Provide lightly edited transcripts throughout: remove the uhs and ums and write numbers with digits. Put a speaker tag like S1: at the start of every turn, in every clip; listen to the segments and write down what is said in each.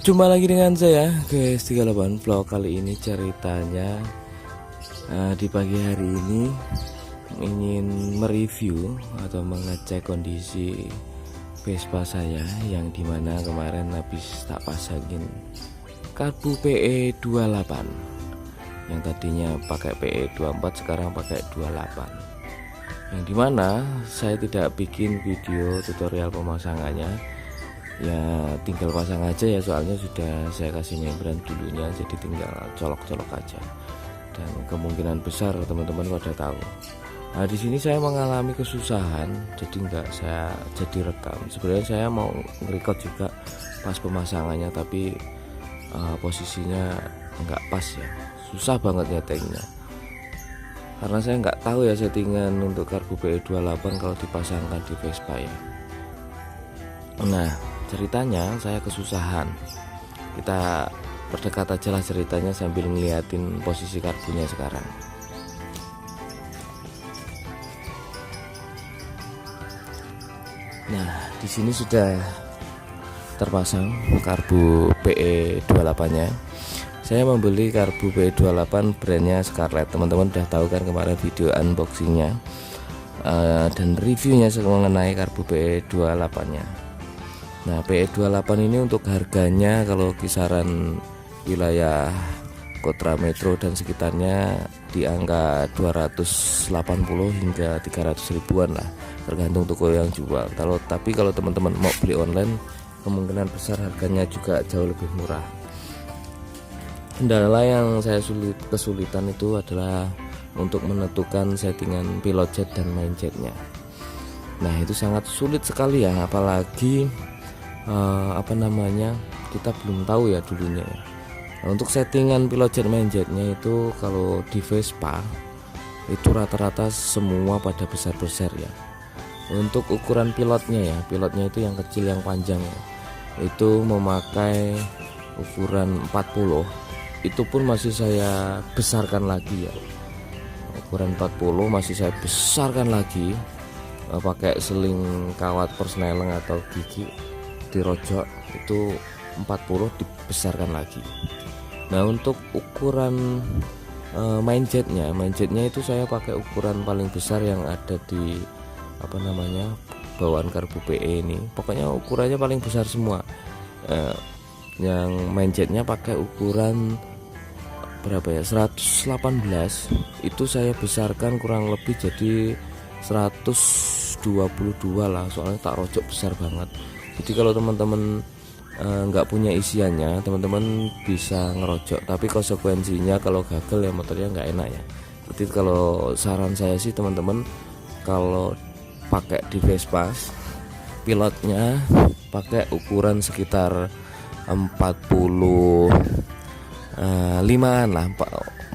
S1: Jumpa lagi dengan saya guys 38 vlog. Kali ini ceritanya di pagi hari ini ingin mereview atau mengecek kondisi Vespa saya yang dimana kemarin habis tak pasangin karbu PE28 yang tadinya pakai PE24 sekarang pakai 28, yang dimana saya tidak bikin video tutorial pemasangannya. Ya tinggal pasang aja ya, soalnya sudah saya kasih membran dulunya, jadi tinggal colok-colok aja. Dan kemungkinan besar teman-teman pada tahu. Nah di sini saya mengalami kesusahan, jadi nggak saya jadi rekam. Sebenarnya saya mau nge-record juga pas pemasangannya, tapi posisinya nggak pas ya, susah banget nyetingnya. Karena saya nggak tahu ya settingan untuk karbu PE28 kalau dipasangkan di Vespa ya. Nah ceritanya saya kesusahan. Kita perdekat aja lah ceritanya sambil ngeliatin posisi karbunya sekarang. Nah di sini sudah terpasang karbu PE28-nya. Saya membeli karbu PE28 brandnya Scarlett. Teman-teman udah tahu kan kemarin video unboxingnya dan reviewnya mengenai karbu PE28-nya. Nah PE28 ini untuk harganya kalau kisaran wilayah Kota Metro dan sekitarnya di angka 280 hingga 300 ribuan lah, tergantung toko yang jual. Tapi kalau teman-teman mau beli online, kemungkinan besar harganya juga jauh lebih murah. Kendala yang saya kesulitan itu adalah untuk menentukan settingan pilot jet dan main jetnya. Nah itu sangat sulit sekali ya, apalagi kita belum tahu ya dulunya ya. Nah, untuk settingan pilot jet main jetnya itu kalau di Vespa itu rata-rata semua pada besar-besar ya. Untuk ukuran pilotnya itu yang kecil yang panjang ya, itu memakai ukuran 40. Itu pun masih saya besarkan lagi ya, ukuran 40 masih saya besarkan lagi, pakai seling kawat persneleng atau gigi dirojok, itu 40 dibesarkan lagi. Nah untuk ukuran main jetnya itu saya pakai ukuran paling besar yang ada di bawaan karbu PE ini. Pokoknya ukurannya paling besar semua. Yang main jetnya pakai ukuran berapa ya, 118. Itu saya besarkan kurang lebih jadi 122 lah, soalnya tak rojok besar banget. Jadi kalau teman-teman nggak punya isiannya, teman-teman bisa ngerojok, tapi konsekuensinya kalau gagal ya motornya nggak enak ya. Jadi kalau saran saya sih teman-teman, kalau pakai di Vespa pilotnya pakai ukuran sekitar 45an lah,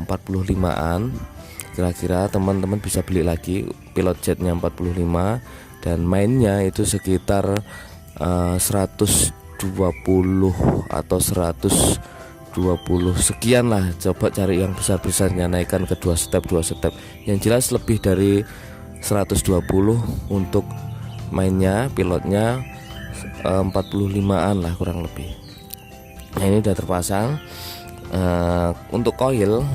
S1: 45an kira-kira. Teman-teman bisa beli lagi pilot jetnya 45 dan mainnya itu sekitar 120 atau 120 sekian lah. Coba cari yang besar-besarnya, naikkan ke 2 step. Yang jelas lebih dari 120 untuk mainnya, pilotnya 45an lah kurang lebih. Nah ini udah terpasang. Untuk koil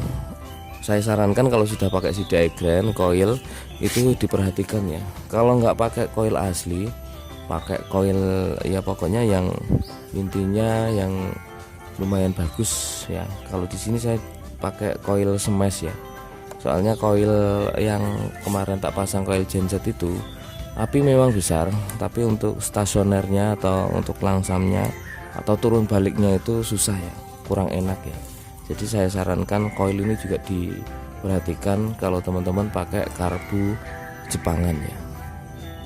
S1: saya sarankan kalau sudah pakai CDI Grand koil itu diperhatikan ya. Kalau nggak pakai koil asli, pakai koil ya pokoknya yang intinya yang lumayan bagus ya. Kalau di sini saya pakai koil smash ya, soalnya koil yang kemarin tak pasang koil genset itu api memang besar, tapi untuk stasionernya atau untuk langsamnya atau turun baliknya itu susah ya, kurang enak ya. Jadi saya sarankan koil ini juga diperhatikan kalau teman-teman pakai karbu Jepangan ya.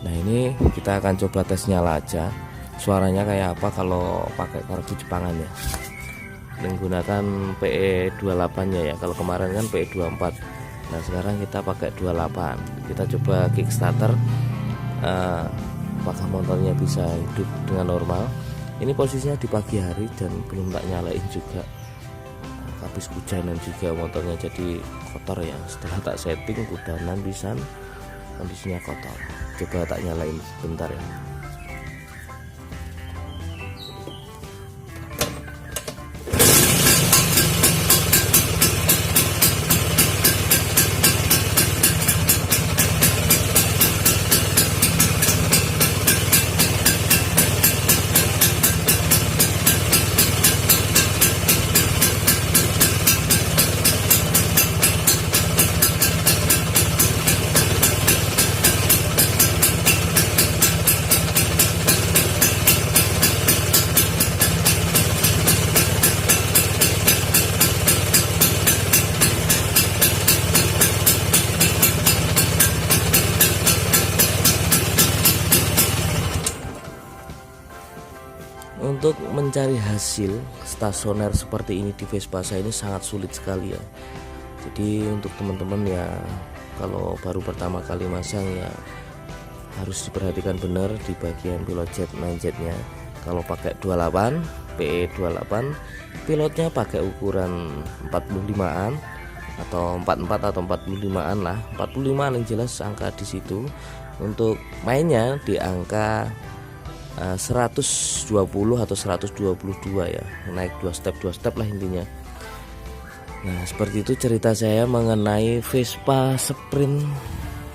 S1: Nah ini kita akan coba tes nyala aja, suaranya kayak apa kalau pakai karbu Jepangan ya, menggunakan PE28 nya ya. Kalau kemarin kan PE24, nah sekarang kita pakai 28. Kita coba kickstarter, apakah motornya bisa hidup dengan normal. Ini posisinya di pagi hari dan belum tak nyalain juga, habis hujanan juga motornya jadi kotor ya. Setelah tak setting udanan pisan, kondisinya kotor. Coba tak nyalain sebentar ya. untuk mencari hasil stasioner seperti ini di Vespa saya ini sangat sulit sekali ya. Jadi untuk teman-teman ya, kalau baru pertama kali masang ya harus diperhatikan benar di bagian pilot jet main jetnya. Kalau pakai 28 PE 28, pilotnya pakai ukuran 45an atau 44 atau 45an lah, 45an yang jelas angka di situ. Untuk mainnya di angka 120 atau 122 ya, naik 2 step lah intinya. Nah seperti itu cerita saya mengenai Vespa Sprint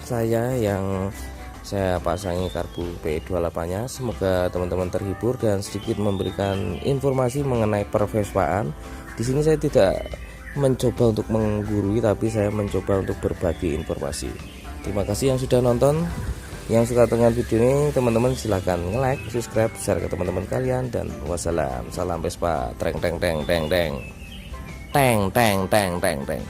S1: saya yang saya pasangi karbu P28 nya. Semoga teman-teman terhibur dan sedikit memberikan informasi mengenai per-Vespaan. Di sini saya tidak mencoba untuk menggurui, tapi saya mencoba untuk berbagi informasi. Terima kasih yang sudah nonton. Yang suka dengan video ini teman-teman silahkan like, subscribe, share ke teman-teman kalian, dan wassalam. Salam Vespa. Teng teng teng teng teng teng teng teng teng teng.